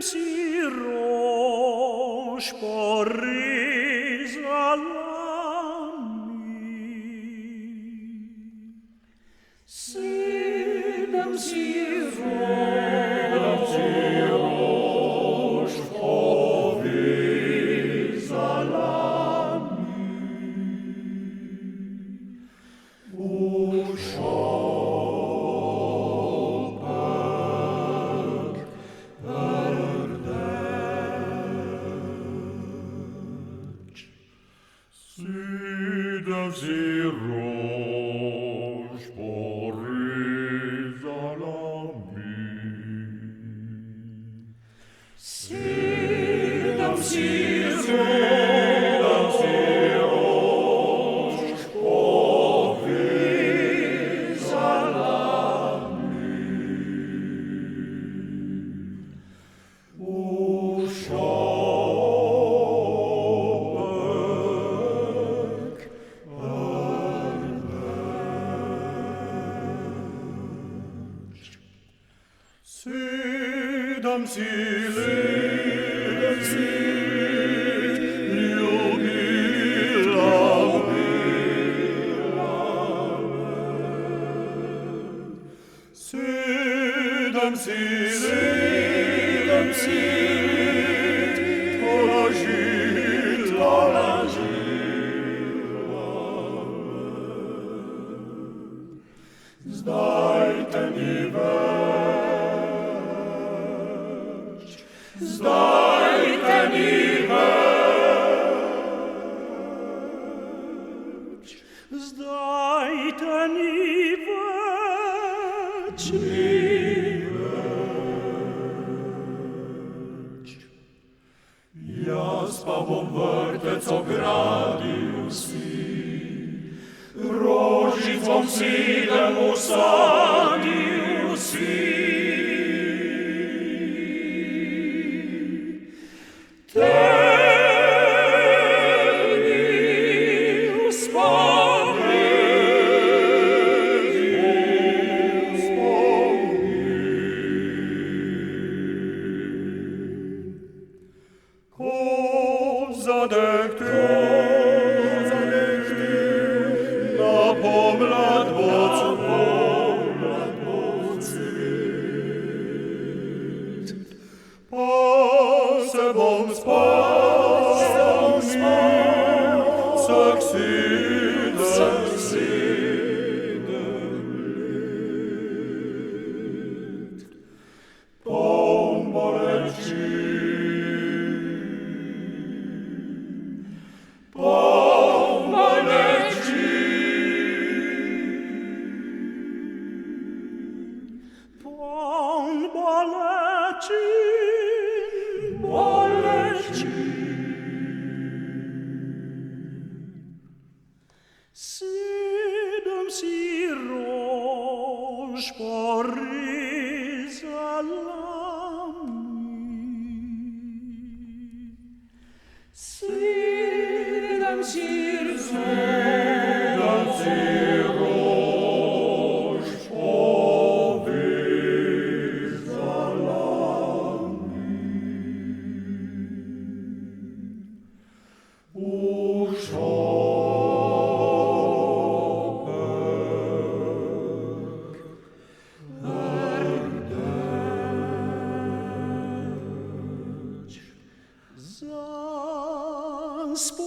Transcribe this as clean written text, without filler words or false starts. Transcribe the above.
si roche porris alami. Sidem si roche porris alami. Sidem si roche porris alami. Sidem si roche porris alami. Sidem si ljubilame. Sidem si zdajte mi več, zdajte mi več, zdajte mi več, Jaz pa bom vrtec ogradil si, rožic bom sidem usadil si. Tebi na pomlad bo cvet. Pa se bom spomnil vseh 7 let. Poln bolečin, poln Sidem si roche porris alami. Sidem si roche porris alami. Zaspał.